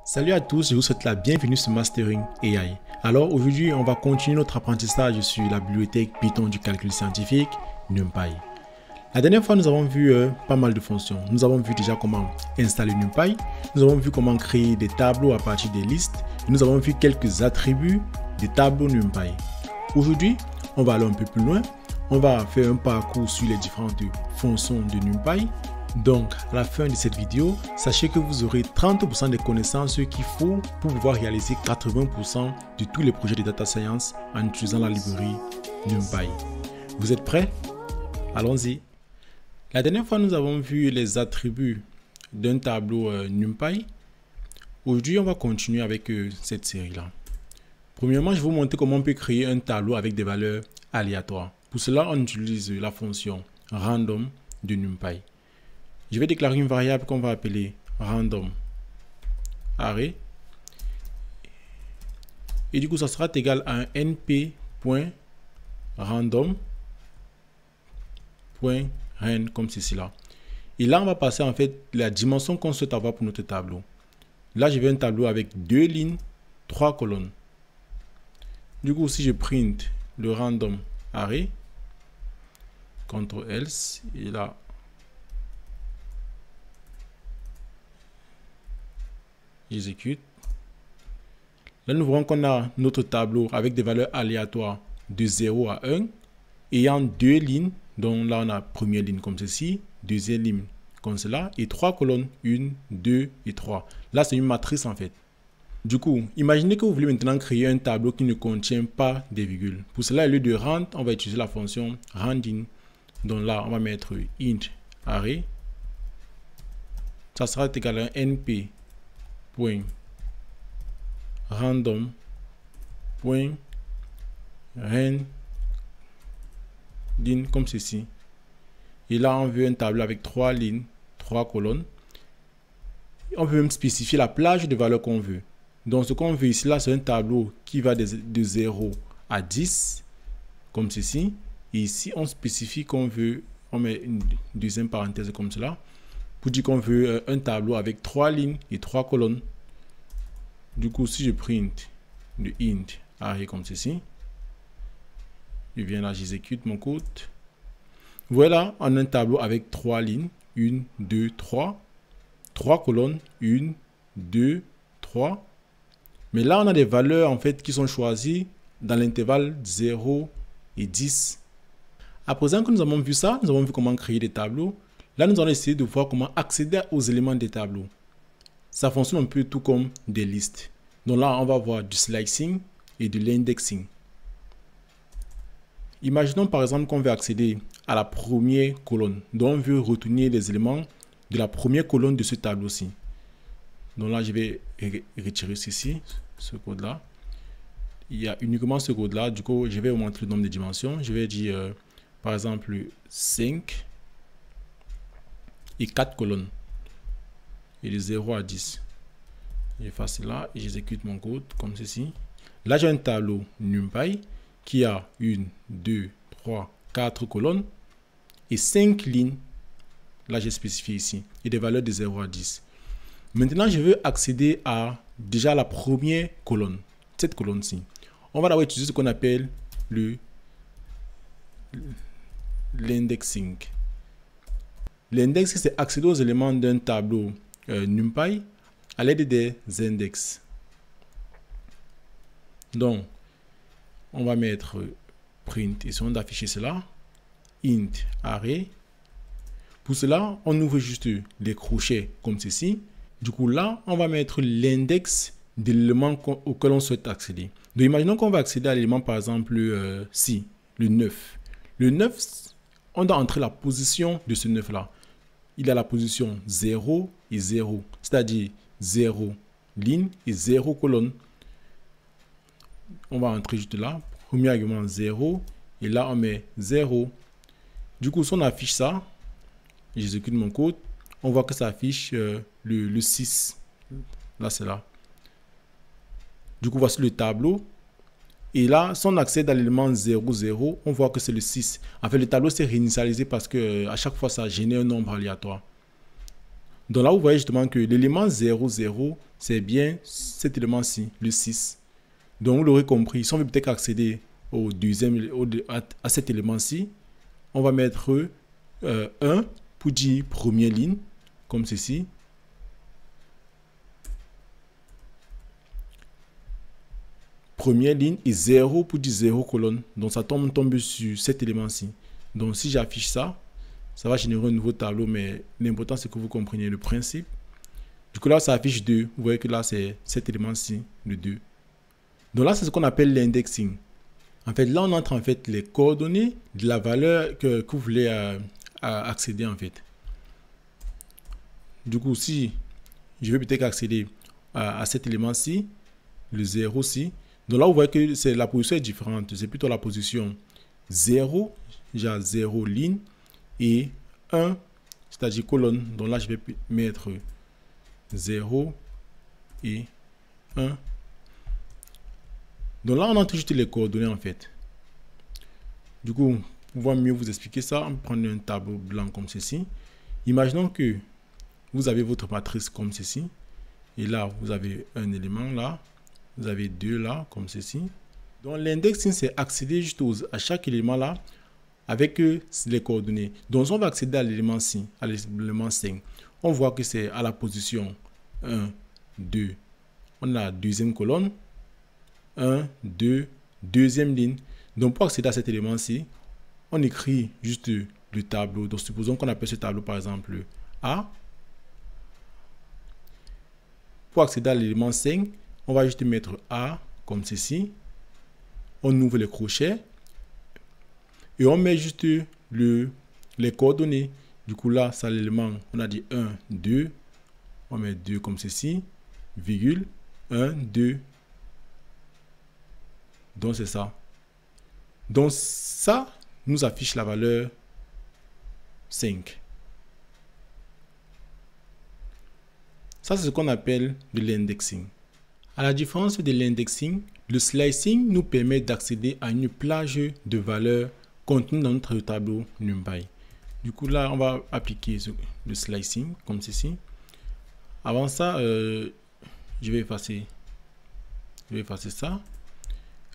Salut à tous, je vous souhaite la bienvenue sur Mastering AI. Alors aujourd'hui, on va continuer notre apprentissage sur la bibliothèque Python du calcul scientifique, NumPy. La dernière fois, nous avons vu pas mal de fonctions. Nous avons vu déjà comment installer NumPy, nous avons vu comment créer des tableaux à partir des listes, et nous avons vu quelques attributs des tableaux NumPy. Aujourd'hui, on va aller un peu plus loin. On va faire un parcours sur les différentes fonctions de NumPy. Donc, à la fin de cette vidéo, sachez que vous aurez 30% des connaissances qu'il faut pour pouvoir réaliser 80% de tous les projets de data science en utilisant la librairie NumPy. Vous êtes prêts? Allons-y. La dernière fois, nous avons vu les attributs d'un tableau NumPy. Aujourd'hui, on va continuer avec cette série-là. Premièrement, je vais vous montrer comment on peut créer un tableau avec des valeurs aléatoires. Pour cela, on utilise la fonction random de NumPy. Je vais déclarer une variable qu'on va appeler random array. Et du coup, ça sera égal à un np.random.ren comme ceci là. Et là, on va passer en fait la dimension qu'on souhaite avoir pour notre tableau. Là, je veux un tableau avec 2 lignes, 3 colonnes. Du coup, si je print le random array, CTRL else, et là, j'exécute. Là, nous voyons qu'on a notre tableau avec des valeurs aléatoires de 0 à 1, ayant 2 lignes. Donc là, on a première ligne comme ceci, deuxième ligne comme cela, et 3 colonnes, 1, 2 et 3. Là, c'est une matrice en fait. Du coup, imaginez que vous voulez maintenant créer un tableau qui ne contient pas des virgules. Pour cela, au lieu de rand, on va utiliser la fonction randin. Donc là, on va mettre int array. Ça sera égal à un np. Random.ren comme ceci. Et là, on veut un tableau avec 3 lignes, 3 colonnes. On peut même spécifier la plage de valeurs qu'on veut. Donc, ce qu'on veut ici, là, c'est un tableau qui va de 0 à 10, comme ceci. Et ici, on spécifie qu'on veut, on met une deuxième parenthèse comme cela, pour dire qu'on veut un tableau avec 3 lignes et 3 colonnes. Du coup, si je print le int array comme ceci, je viens là, j'exécute mon code. Voilà, on a un tableau avec 3 lignes, 1, 2, 3, 3 colonnes, 1, 2, 3. Mais là, on a des valeurs en fait qui sont choisies dans l'intervalle 0 et 10. À présent que nous avons vu ça, nous avons vu comment créer des tableaux. Là, nous allons essayer de voir comment accéder aux éléments des tableaux. Ça fonctionne un peu tout comme des listes. Donc là, on va voir du slicing et de l'indexing. Imaginons par exemple qu'on veut accéder à la première colonne. Donc on veut retenir les éléments de la première colonne de ce tableau-ci. Donc là, je vais retirer ceci, ce code-là. Il y a uniquement ce code-là. Du coup, je vais augmenter le nombre de dimensions. Je vais dire, par exemple, 5 et 4 colonnes. Et de 0 à 10. J'efface là et j'exécute mon code comme ceci. Là, j'ai un tableau NumPy qui a 1, 2, 3, 4 colonnes et 5 lignes. Là, j'ai spécifié ici. Et des valeurs de 0 à 10. Maintenant, je veux accéder à déjà la première colonne. Cette colonne-ci. On va d'abord utiliser ce qu'on appelle l'indexing. L'index, c'est accéder aux éléments d'un tableau NumPy à l'aide des index. Donc, on va mettre print, essayons d'afficher cela, int array. Pour cela, on ouvre juste les crochets comme ceci. Du coup, là, on va mettre l'index de l'élément auquel on souhaite accéder. Donc, imaginons qu'on va accéder à l'élément, par exemple, le 9. Le 9, on doit entrer la position de ce 9-là. Il a la position 0 et 0, c'est-à-dire 0 ligne et 0 colonne. On va entrer juste là. Premier argument 0 et là on met 0. Du coup, si on affiche ça, j'exécute mon code, on voit que ça affiche le 6. Là, c'est là. Du coup, voici le tableau. Et là, si on accède à l'élément 0, 0, on voit que c'est le 6. En fait, le tableau s'est réinitialisé parce que à chaque fois, ça génère un nombre aléatoire. Donc là, vous voyez justement que l'élément 0, 0, c'est bien cet élément-ci, le 6. Donc vous l'aurez compris, si on veut peut-être accéder au deuxième, à cet élément-ci, on va mettre 1 pour dire première ligne, comme ceci. Première ligne et 0 pour dire 0 colonne. Donc ça tombe sur cet élément-ci. Donc si j'affiche ça, ça va générer un nouveau tableau, mais l'important c'est que vous compreniez le principe. Du coup là, ça affiche 2. Vous voyez que là, c'est cet élément-ci, le 2. Donc là, c'est ce qu'on appelle l'indexing. En fait, là, on entre en fait les coordonnées de la valeur que vous voulez accéder en fait. Du coup, si je veux peut-être accéder à cet élément-ci, le 0-ci, donc là, vous voyez que la position est différente. C'est plutôt la position 0, j'ai 0 ligne, et 1, c'est-à-dire colonne. Donc là, je vais mettre 0 et 1. Donc là, on entre juste les coordonnées en fait. Du coup, pour pouvoir mieux vous expliquer ça, on va prendre un tableau blanc comme ceci. Imaginons que vous avez votre matrice comme ceci. Et là, vous avez un élément là. Vous avez 2 là, comme ceci. Donc l'indexing, c'est accéder juste à chaque élément là avec les coordonnées. Donc si on va accéder à l'élément 5, on voit que c'est à la position 1, 2. On a la deuxième colonne. 1, 2, deuxième ligne. Donc pour accéder à cet élément-ci, on écrit juste le tableau. Donc supposons qu'on appelle ce tableau par exemple A. Pour accéder à l'élément 5, on va juste mettre A comme ceci. On ouvre les crochets et on met juste les coordonnées. Du coup là, c'est l'élément, on a dit 1, 2. On met 2 comme ceci, virgule, 1, 2. Donc c'est ça. Donc ça nous affiche la valeur 5. Ça, c'est ce qu'on appelle de l'indexing. À la différence de l'indexing, le slicing nous permet d'accéder à une plage de valeurs contenues dans notre tableau NumPy. Du coup, là, on va appliquer le slicing comme ceci. Avant ça, je vais effacer ça.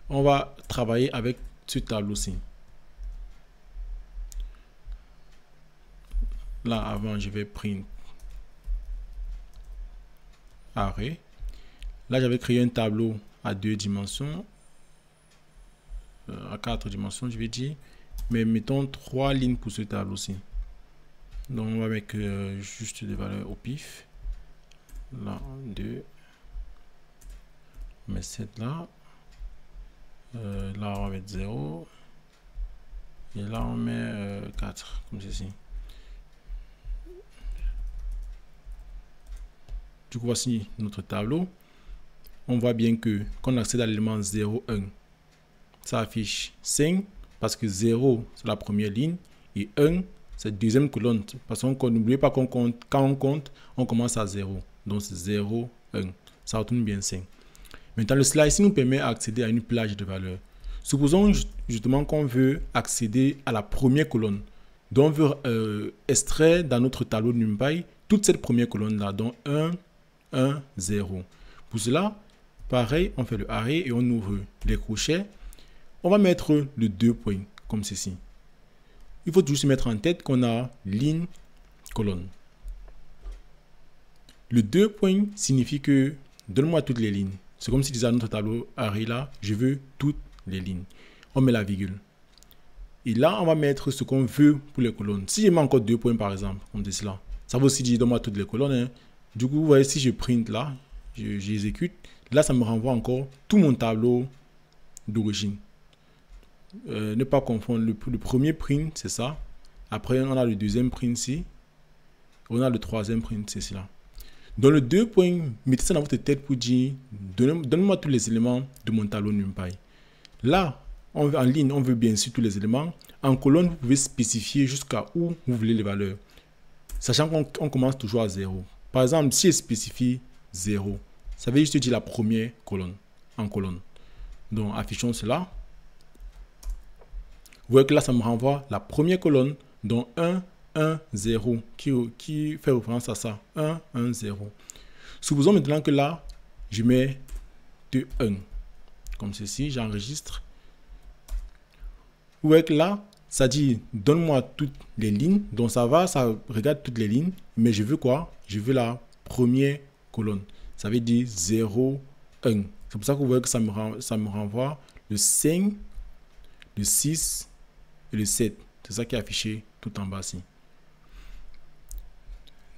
On va travailler avec ce tableau-ci. Là, avant, je vais print array. Là, j'avais créé un tableau à 2 dimensions, à 4 dimensions, je vais dire. Mais mettons 3 lignes pour ce tableau-ci. Donc, on va mettre juste des valeurs au pif. Là, 2. On met 7 là. Là, on va mettre 0. Et là, on met 4, comme ceci. Du coup, voici notre tableau. On voit bien que quand on accède à l'élément 0, 1, ça affiche 5 parce que 0, c'est la première ligne et 1, c'est la deuxième colonne. Parce qu'on n'oublie pas qu'on compte, quand on compte, on commence à 0. Donc, c'est 0, 1. Ça retourne bien 5. Maintenant, le slicing nous permet d'accéder à une plage de valeurs. Supposons justement qu'on veut accéder à la première colonne. Donc, on veut extraire dans notre tableau de NumPy toute cette première colonne-là. Donc, 1, 1, 0. Pour cela, pareil, on fait le array et on ouvre les crochets. On va mettre le 2 points, comme ceci. Il faut toujours se mettre en tête qu'on a ligne, colonne. Le 2 points signifie que donne-moi toutes les lignes. C'est comme si disait à notre tableau array là, je veux toutes les lignes. On met la virgule. Et là, on va mettre ce qu'on veut pour les colonnes. Si je mets encore 2 points par exemple, comme cela, ça veut aussi dire donne-moi toutes les colonnes. Hein. Du coup, vous voyez, si je print là, j'exécute, là, ça me renvoie encore tout mon tableau d'origine. Ne pas confondre, le premier print, c'est ça. Après, on a le deuxième print ici. On a le troisième print, c'est cela. Dans le 2 points, mettez ça dans votre tête pour dire donne-moi tous les éléments de mon tableau NumPy. Là, en ligne, on veut bien sûr tous les éléments. En colonne, vous pouvez spécifier jusqu'à où vous voulez les valeurs. Sachant qu'on commence toujours à 0. Par exemple, si je spécifie 0, ça veut juste dire la première colonne, en colonne. Donc, affichons cela. Vous voyez que là, ça me renvoie la première colonne, donc 1, 1, 0 qui fait référence à ça. 1, 1, 0. Supposons maintenant que là, je mets de 1. Comme ceci, j'enregistre. Vous voyez que là, ça dit donne-moi toutes les lignes. Donc ça va, ça regarde toutes les lignes. Mais je veux quoi? Je veux la première colonne. Ça veut dire 0, 1. C'est pour ça que vous voyez que ça me renvoie le 5, le 6 et le 7. C'est ça qui est affiché tout en bas ici.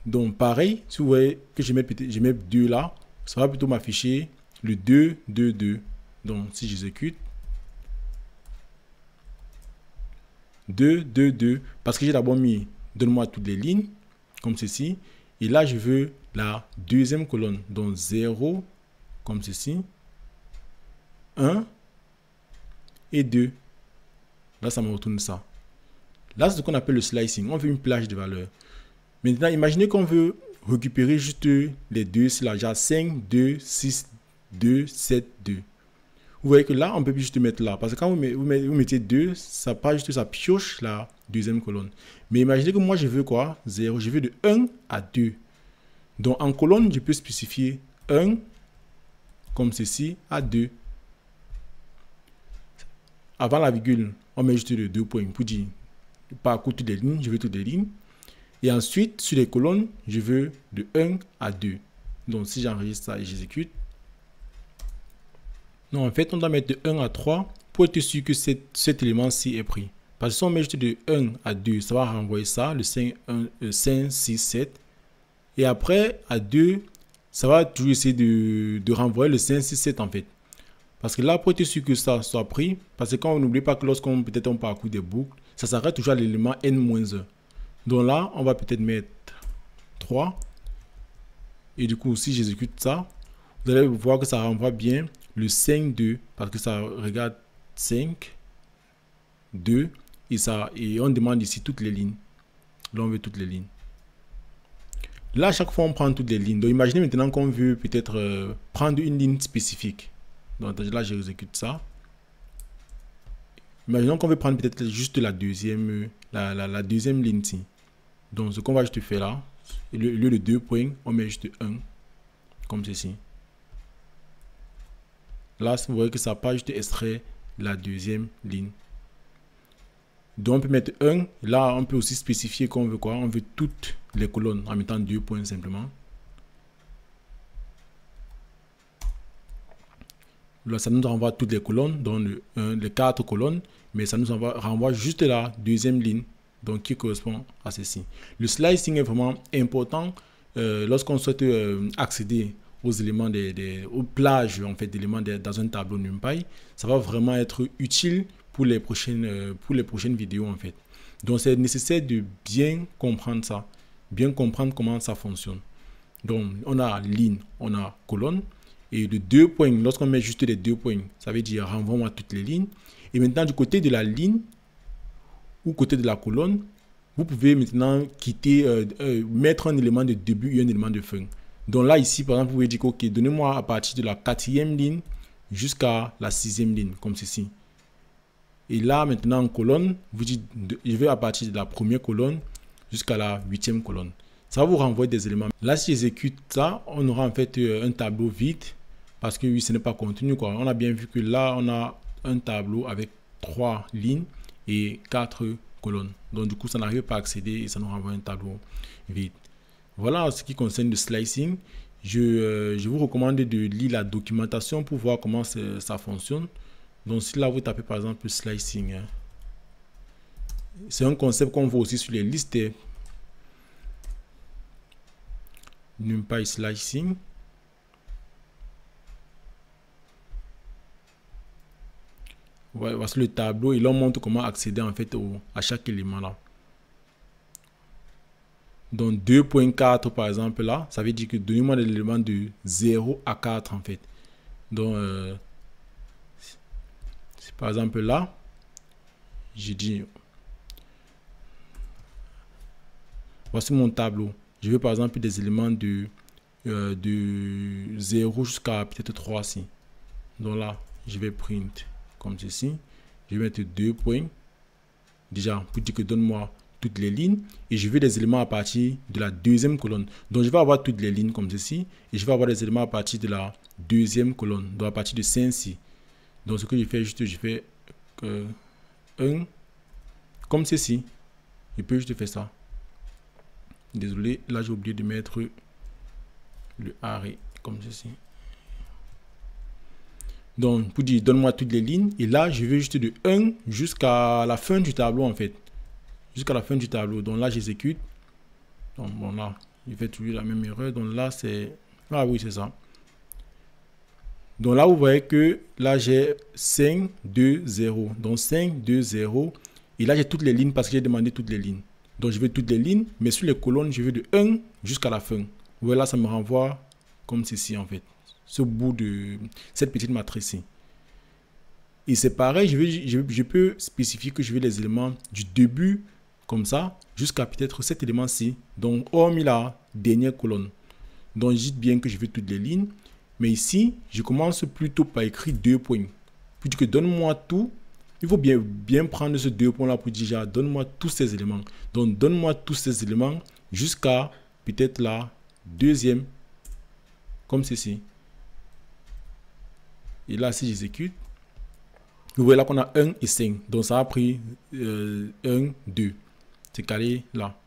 Donc pareil, si vous voyez que je mets 2 là, ça va plutôt m'afficher le 2, 2, 2. Donc si j'exécute, 2, 2, 2, parce que j'ai d'abord mis donne-moi toutes les lignes, comme ceci. Et là, je veux la deuxième colonne, donc 0, comme ceci, 1 et 2. Là, ça me retourne ça. Là, c'est ce qu'on appelle le slicing. On veut une plage de valeurs. Maintenant, imaginez qu'on veut récupérer juste les deux, c'est là, genre 5, 2, 6, 2, 7, 2. Vous voyez que là, on peut juste mettre là. Parce que quand vous mettez 2, ça pas juste ça pioche la deuxième colonne. Mais imaginez que moi, je veux quoi? 0. Je veux de 1 à 2. Donc, en colonne, je peux spécifier 1, comme ceci, à 2. Avant la virgule, on met juste les 2 points pour dire, par contre, toutes les lignes, je veux toutes les lignes. Et ensuite, sur les colonnes, je veux de 1 à 2. Donc, si j'enregistre ça et j'exécute, non, en fait, on doit mettre de 1 à 3 pour être sûr que cet élément-ci est pris. Parce que si on met juste de 1 à 2, ça va renvoyer ça, le 5, 6, 7. Et après, à 2, ça va toujours essayer de renvoyer le 5, 6, 7 en fait. Parce que là, pour être sûr que ça soit pris, parce que quand on n'oublie pas que lorsqu'on peut-être on parcourt des boucles, ça s'arrête toujours à l'élément n-1. Donc là, on va peut-être mettre 3. Et du coup, si j'exécute ça, vous allez voir que ça renvoie bien le 5, 2, parce que ça regarde 5, 2, et on demande ici toutes les lignes. Là, on veut toutes les lignes. Là, à chaque fois, on prend toutes les lignes. Donc, imaginez maintenant qu'on veut peut-être prendre une ligne spécifique. Donc, là, j'exécute ça. Imaginons qu'on veut prendre peut-être juste la deuxième ligne ici. Donc, ce qu'on va juste faire là, au lieu de 2 points, on met juste 1, comme ceci. Là, vous voyez que ça n'a pas juste extrait la deuxième ligne. Donc, on peut mettre 1. Là, on peut aussi spécifier qu'on veut quoi? On veut toutes les colonnes en mettant 2 points simplement. Là, ça nous renvoie toutes les colonnes, donc les 4 colonnes, mais ça nous renvoie juste la deuxième ligne, donc qui correspond à ceci. Le slicing est vraiment important lorsqu'on souhaite accéder aux éléments aux plages en fait d'éléments dans un tableau NumPy. Ça va vraiment être utile pour les prochaines vidéos en fait. Donc c'est nécessaire de bien comprendre ça, bien comprendre comment ça fonctionne. Donc on a ligne, on a colonne, et de 2 points, lorsqu'on met juste les 2 points, ça veut dire renvoie-moi toutes les lignes. Et maintenant du côté de la ligne ou côté de la colonne, vous pouvez maintenant mettre un élément de début et un élément de fin. Donc là, ici, par exemple, vous pouvez dire, ok, donnez-moi à partir de la 4e ligne jusqu'à la 6e ligne, comme ceci. Et là, maintenant, en colonne, vous dites, je vais à partir de la première colonne jusqu'à la 8e colonne. Ça va vous renvoyer des éléments. Là, si j'exécute ça, on aura en fait un tableau vide, parce que oui, ce n'est pas continu, quoi. On a bien vu que là, on a un tableau avec 3 lignes et 4 colonnes. Donc, du coup, ça n'arrive pas à accéder et ça nous renvoie un tableau vide. Voilà ce qui concerne le slicing. Je vous recommande de lire la documentation pour voir comment ça fonctionne. Donc si là vous tapez par exemple slicing, c'est un concept qu'on voit aussi sur les listes NumPy slicing. Voici le tableau et là on montre comment accéder en fait à chaque élément là. Donc 2.4 par exemple là, ça veut dire que donnez-moi l'élément de 0 à 4 en fait. Donc par exemple là, j'ai dit, voici mon tableau. Je veux par exemple des éléments de 0 jusqu'à peut-être 3 ici. Donc là, je vais print comme ceci. Je vais mettre 2 points. Déjà, pour dire que donne-moi toutes les lignes et je veux des éléments à partir de la deuxième colonne. Donc, je vais avoir toutes les lignes comme ceci et je vais avoir des éléments à partir de la deuxième colonne, donc à partir de 5-ci. Donc, ce que je fais, je fais 1 comme ceci. Je peux juste faire ça. Désolé, là, j'ai oublié de mettre le arrêt comme ceci. Donc, pour dire, donne-moi toutes les lignes. Et là, je vais juste de 1 jusqu'à la fin du tableau, en fait. Jusqu'à la fin du tableau. Donc là, j'exécute. Donc, bon, là, il fait toujours la même erreur. Donc là, c'est... Ah oui, c'est ça. Donc là, vous voyez que là, j'ai 5, 2, 0. Donc 5, 2, 0. Et là, j'ai toutes les lignes parce que j'ai demandé toutes les lignes. Donc, je veux toutes les lignes. Mais sur les colonnes, je veux de 1 jusqu'à la fin. Vous voyez là, ça me renvoie comme ceci, en fait. Ce bout de cette petite matrice-ci. Et c'est pareil, je peux spécifier que je veux les éléments du début, comme ça, jusqu'à peut-être cet élément-ci. Donc, hormis la dernière colonne. Donc, je dis bien que je veux toutes les lignes. Mais ici, je commence plutôt par écrire 2 points. Pour dire que donne-moi tout. Il faut bien prendre ce 2 points-là pour dire, donne-moi tous ces éléments. Donc, donne-moi tous ces éléments jusqu'à peut-être la deuxième, comme ceci. Et là, si j'exécute, vous voyez là qu'on a 1 et 5. Donc, ça a pris 1, 2. C'est calé là.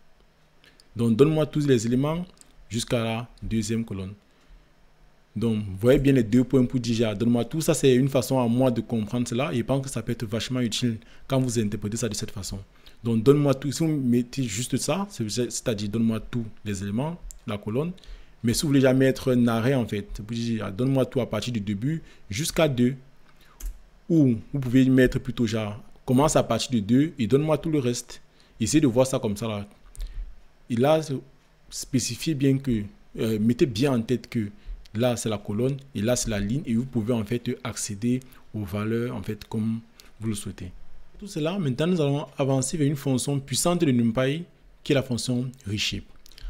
Donc, donne-moi tous les éléments jusqu'à la deuxième colonne. Donc, vous voyez bien les 2 points pour dire, donne-moi tout. Ça, c'est une façon à moi de comprendre cela. Et je pense que ça peut être vachement utile quand vous interprétez ça de cette façon. Donc, donne-moi tout. Si vous mettez juste ça, c'est-à-dire, donne-moi tous les éléments, la colonne. Mais si vous voulez jamais mettre un arrêt, en fait, vous dire, donne-moi tout à partir du début jusqu'à 2. Ou vous pouvez mettre plutôt genre, commence à partir de 2 et donne-moi tout le reste. Essayez de voir ça comme ça là. Et là, spécifiez bien que, mettez bien en tête que là c'est la colonne et là c'est la ligne et vous pouvez en fait accéder aux valeurs en fait comme vous le souhaitez. Tout cela, maintenant nous allons avancer vers une fonction puissante de NumPy qui est la fonction reshape.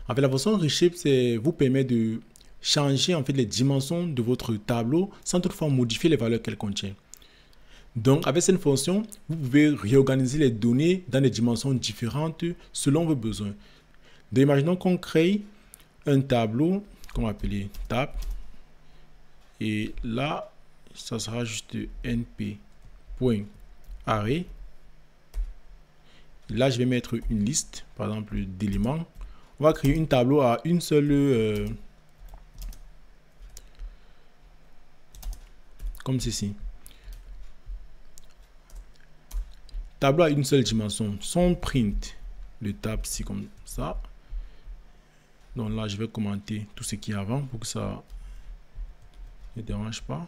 En fait, la fonction reshape vous permet de changer en fait les dimensions de votre tableau sans toutefois modifier les valeurs qu'elle contient. Donc, avec cette fonction, vous pouvez réorganiser les données dans des dimensions différentes selon vos besoins. Donc, imaginons qu'on crée un tableau qu'on va appeler tab. Et là, ça sera juste np.array. Là, je vais mettre une liste, par exemple, d'éléments. On va créer un tableau à une seule... comme ceci. Tableau à une seule dimension. Son print, le tab, c'est comme ça. Donc là, je vais commenter tout ce qui est avant pour que ça ne dérange pas.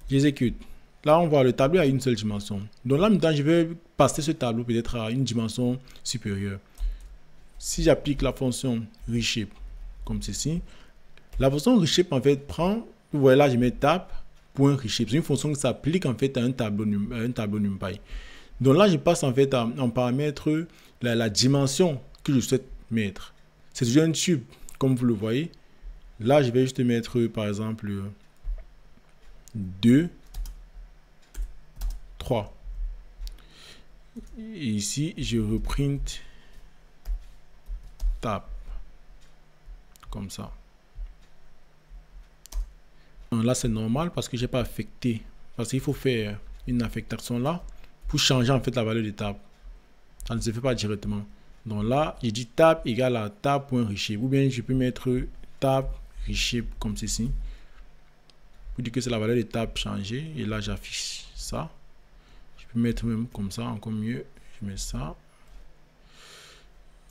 J'exécute. Là, on voit le tableau à une seule dimension. Donc là, maintenant, je vais passer ce tableau peut-être à une dimension supérieure. Si j'applique la fonction reshape comme ceci, la fonction reshape en fait prend, vous voyez là, je mets tab.reshape. C'est une fonction qui s'applique en fait à un tableau NumPy. Donc là, je passe en fait en paramètre la dimension que je souhaite mettre. C'est toujours un tube, comme vous le voyez. Là, je vais juste mettre par exemple 2, 3. Et ici, je reprint tab. Comme ça. Donc là, c'est normal parce que je n'ai pas affecté. Parce qu'il faut faire une affectation là pour changer en fait la valeur de tab. Ça ne se fait pas directement. Donc là, je dis tab égale à tab.reshape. Ou bien je peux mettre tab reshape comme ceci. Pour dire que c'est la valeur de tab changée. Et là, j'affiche ça. Je peux mettre même comme ça, encore mieux. Je mets ça.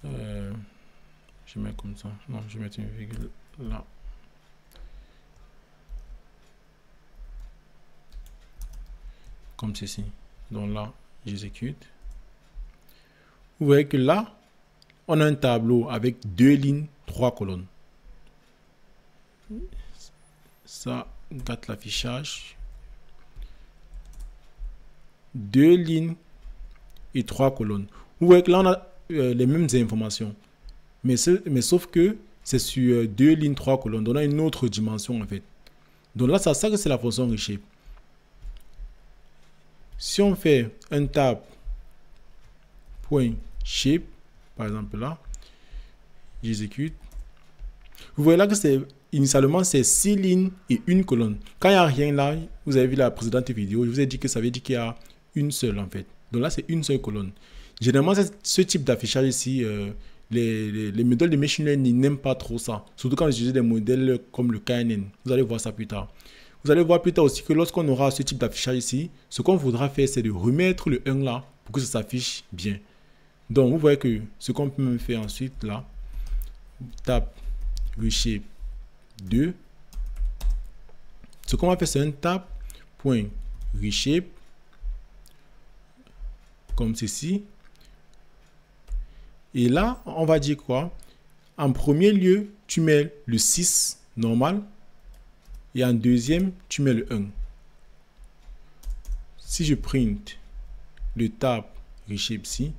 Je mets comme ça. Non, je vais mettre une virgule là. Comme ceci. Donc là, j'exécute. Vous voyez que là, on a un tableau avec 2 lignes, 3 colonnes. Ça gâte l'affichage. 2 lignes et 3 colonnes. Vous voyez que là, on a les mêmes informations. Mais sauf que c'est sur 2 lignes, 3 colonnes. Donc, on a une autre dimension en fait. Donc là, ça que c'est la fonction reshape. Si on fait un tab point shape, par exemple là, j'exécute. Vous voyez là que c'est initialement c'est 6 lignes et une colonne. Quand il n'y a rien là, vous avez vu la précédente vidéo, je vous ai dit que ça veut dire qu'il y a une seule en fait. Donc là c'est une seule colonne. Généralement ce type d'affichage ici, les modèles de machine learning n'aiment pas trop ça. Surtout quand vous utilisez des modèles comme le KNN. Vous allez voir ça plus tard. Vous allez voir plus tard aussi que lorsqu'on aura ce type d'affichage ici, ce qu'on voudra faire c'est de remettre le 1 là pour que ça s'affiche bien. Donc vous voyez que ce qu'on peut même faire ensuite là, tape reshape 2. Ce qu'on va faire c'est un tab.reshape comme ceci. Et là, on va dire quoi? En premier lieu, tu mets le 6 normal. Et en deuxième, tu mets le 1. Si je print le tab reshape ici,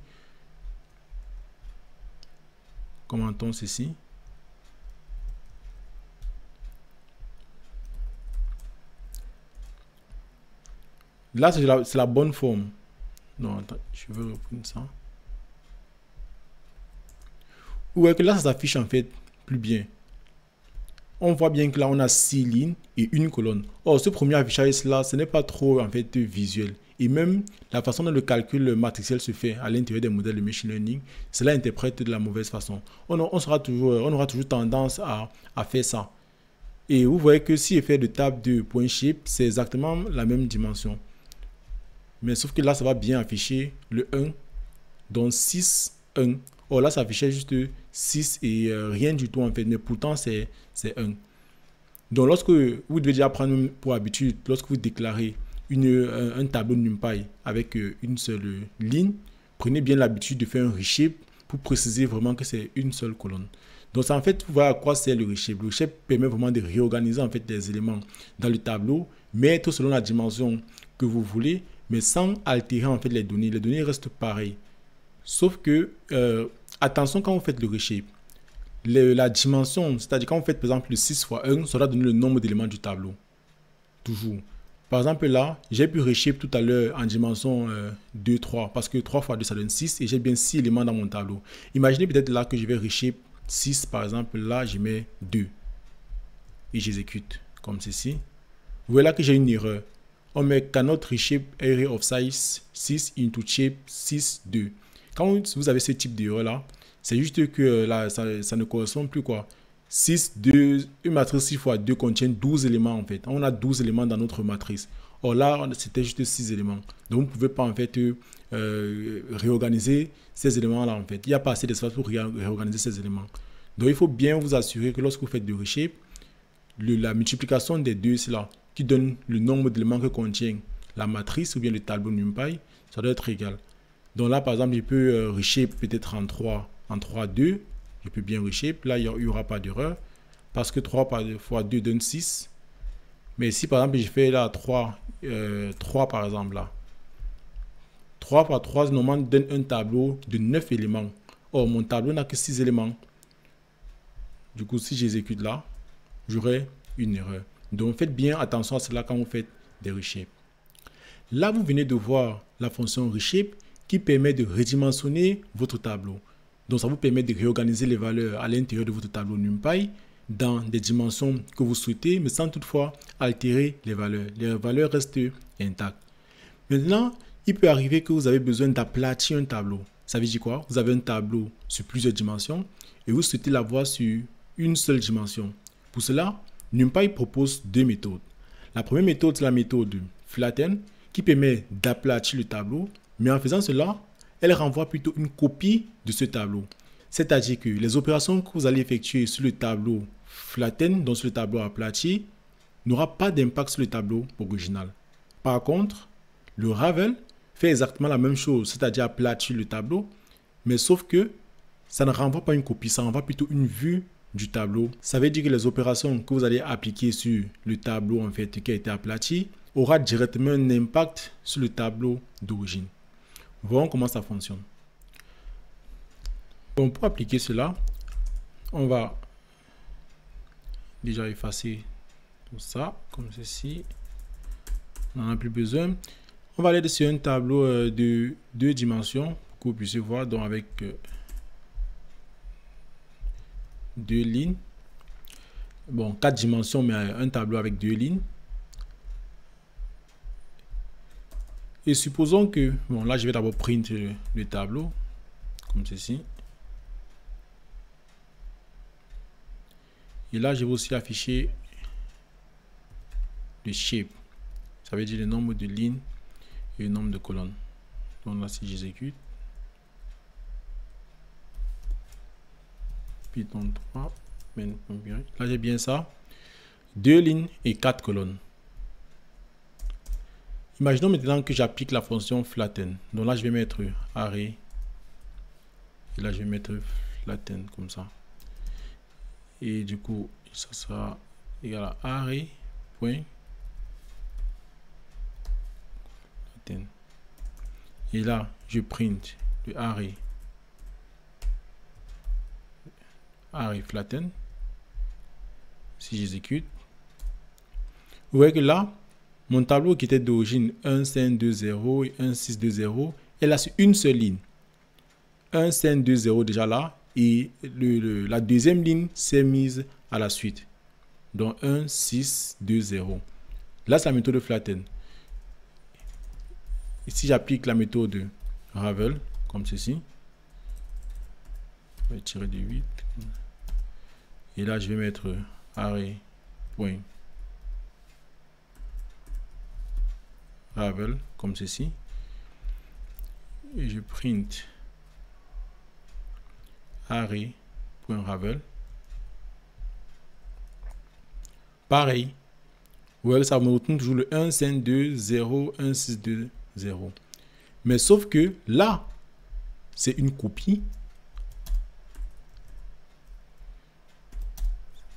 commentons ceci. Là, c'est la bonne forme. Non, attends, je veux reprendre ça. Vous voyez que là, ça s'affiche en fait plus bien. On voit bien que là, on a 6 lignes et une colonne. Or, ce premier affichage là, ce n'est pas trop en fait visuel. Et même la façon dont le calcul matriciel se fait à l'intérieur des modèles de machine learning, cela interprète de la mauvaise façon. On aura toujours tendance à faire ça. Et vous voyez que si je fais de tab de point shape, c'est exactement la même dimension. Mais sauf que là, ça va bien afficher le 1, donc 6, 1. Or là, ça affichait juste 6 et rien du tout en fait, mais pourtant c'est 1. Donc lorsque vous devez déjà prendre pour habitude, lorsque vous déclarez un tableau NumPy avec une seule ligne, prenez bien l'habitude de faire un reshape pour préciser vraiment que c'est une seule colonne. Donc en fait, vous voyez à quoi c'est le reshape. Le reshape permet vraiment de réorganiser en fait les éléments dans le tableau, mettre selon la dimension que vous voulez, mais sans altérer en fait les données. Les données restent pareilles. Sauf que, attention quand vous faites le reshape, la dimension, c'est-à-dire quand vous faites par exemple le 6 fois 1, ça va donner le nombre d'éléments du tableau. Toujours. Par exemple là, j'ai pu reshape tout à l'heure en dimension 2, 3, parce que 3 fois 2 ça donne 6 et j'ai bien 6 éléments dans mon tableau. Imaginez peut-être là que je vais reshape 6, par exemple là je mets 2 et j'exécute comme ceci. Vous voyez là que j'ai une erreur. On met cannot reshape array of size 6 into shape 6, 2. Quand vous avez ce type d'erreur là, c'est juste que là, ça ne correspond plus quoi. 6, 2, une matrice 6 fois 2 contient 12 éléments en fait. On a 12 éléments dans notre matrice. Or là, c'était juste 6 éléments. Donc vous ne pouvez pas en fait réorganiser ces éléments là en fait. Il n'y a pas assez d'espace pour réorganiser ces éléments. Donc il faut bien vous assurer que lorsque vous faites du reshape, la multiplication des deux c'est là qui donne le nombre d'éléments que contient la matrice ou bien le tableau NumPy, ça doit être égal. Donc là, par exemple, je peux reshape peut-être en 3, 2. Je peux bien reshape. Là, il n'y aura pas d'erreur. Parce que 3 fois 2 donne 6. Mais si, par exemple, je fais là 3 par exemple, là. 3 par 3, normalement, donne un tableau de 9 éléments. Or, mon tableau n'a que 6 éléments. Du coup, si j'exécute là, j'aurai une erreur. Donc, faites bien attention à cela quand vous faites des reshapes. Là, vous venez de voir la fonction reshape qui permet de redimensionner votre tableau. Donc, ça vous permet de réorganiser les valeurs à l'intérieur de votre tableau NumPy dans des dimensions que vous souhaitez, mais sans toutefois altérer les valeurs. Les valeurs restent intactes. Maintenant, il peut arriver que vous avez besoin d'aplatir un tableau. Ça veut dire quoi? Vous avez un tableau sur plusieurs dimensions et vous souhaitez l'avoir sur une seule dimension. Pour cela, NumPy propose deux méthodes. La première méthode, c'est la méthode flatten qui permet d'aplatir le tableau, mais en faisant cela, elle renvoie plutôt une copie de ce tableau. C'est-à-dire que les opérations que vous allez effectuer sur le tableau flatten, donc sur le tableau aplati, n'aura pas d'impact sur le tableau original. Par contre, le Ravel fait exactement la même chose, c'est-à-dire aplatir le tableau, mais sauf que ça ne renvoie pas une copie, ça renvoie plutôt une vue du tableau. Ça veut dire que les opérations que vous allez appliquer sur le tableau en fait qui a été aplati aura directement un impact sur le tableau d'origine. Voyons comment ça fonctionne. Bon, pour appliquer cela, on va déjà effacer tout ça comme ceci. On n'en a plus besoin. On va aller sur un tableau de 2 dimensions que vous puissiez voir, donc avec deux lignes. Bon, 4 dimensions, mais un tableau avec 2 lignes. Et supposons que, bon, là, je vais d'abord print le tableau, comme ceci. Et là, je vais aussi afficher le shape. Ça veut dire le nombre de lignes et le nombre de colonnes. Donc là, si j'exécute, Python 3, là, j'ai bien ça. 2 lignes et 4 colonnes. Imaginons maintenant que j'applique la fonction flatten. Donc là, je vais mettre array. Et là, je vais mettre flatten comme ça. Et du coup, ça sera égal à array. Point. Flatten. Et là, je print le array. Array flatten. Si j'exécute, vous voyez que là, mon tableau qui était d'origine 1520 et 1620, elle a sur une seule ligne. 1520 déjà là, et la deuxième ligne s'est mise à la suite. Donc 1620. Là, c'est la méthode de flatten. Et si j'applique la méthode Ravel, comme ceci, je vais tirer de 8. Et là, je vais mettre array point Ravel comme ceci. Et je print array point Ravel. Pareil. Vous voyez que ça me retourne toujours le 1520 1620. Mais sauf que là, c'est une copie.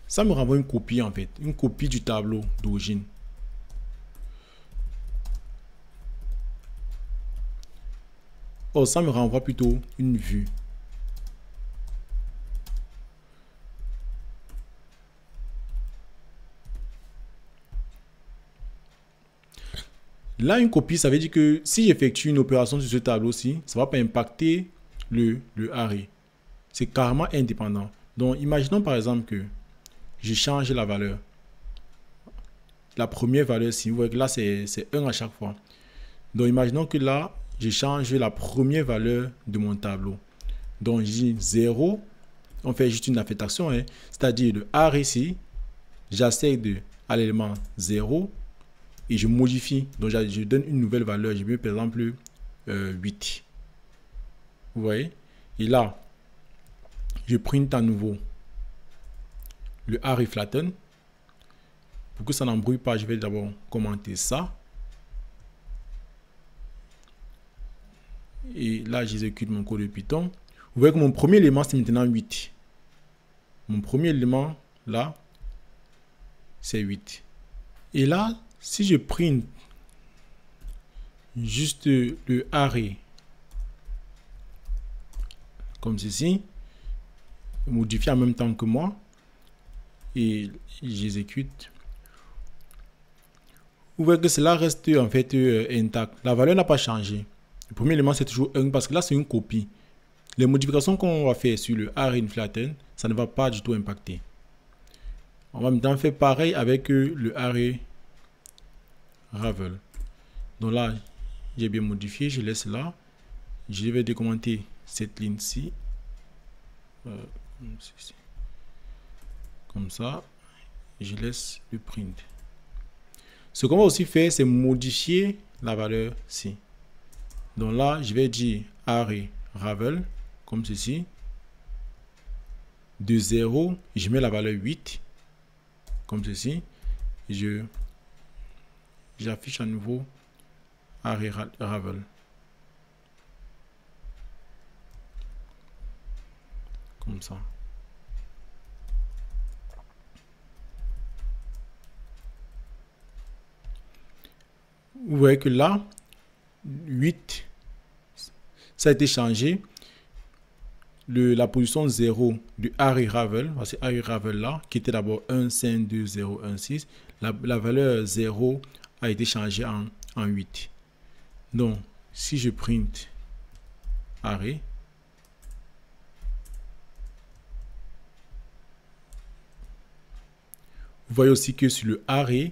Ça me renvoie une copie en fait, une copie du tableau d'origine. Oh, ça me renvoie plutôt une vue. Là, une copie, ça veut dire que si j'effectue une opération sur ce tableau-ci, ça ne va pas impacter le array. C'est carrément indépendant. Donc, imaginons par exemple que je change la valeur. La première valeur, si vous voyez que là, c'est 1 à chaque fois. Donc, imaginons que là, je change la première valeur de mon tableau. Donc, je dis 0. On fait juste une affectation. Hein, c'est-à-dire le array ici, j'accède à l'élément 0 et je modifie. Donc, je donne une nouvelle valeur. Je mets par exemple 8. Vous voyez? Et là, je print à nouveau le array flatten. Pour que ça n'embrouille pas, je vais d'abord commenter ça. Et là, j'exécute mon code de Python. Vous voyez que mon premier élément, c'est maintenant 8. Mon premier élément, là, c'est 8. Et là, si je print juste le array, comme ceci, modifié en même temps que moi, et j'exécute, vous voyez que cela reste en fait intact. La valeur n'a pas changé. Le premier élément, c'est toujours 1 parce que là, c'est une copie. Les modifications qu'on va faire sur le array flatten, ça ne va pas du tout impacter. On va maintenant faire pareil avec le array Ravel. Donc là, j'ai bien modifié, je laisse là. Je vais décommenter cette ligne-ci. Comme ça. Je laisse le print. Ce qu'on va aussi faire, c'est modifier la valeur ci. Donc là, je vais dire array Ravel, comme ceci. De 0, je mets la valeur 8, comme ceci. Et j'affiche à nouveau array Ravel. Comme ça. Vous voyez que là, 8, ça a été changé. La position 0 du array Ravel, c'est array Ravel là, qui était d'abord 1, 5, 2, 0, 1, 6. La valeur 0 a été changée en 8. Donc, si je print arrêt. Vous voyez aussi que sur le arrêt,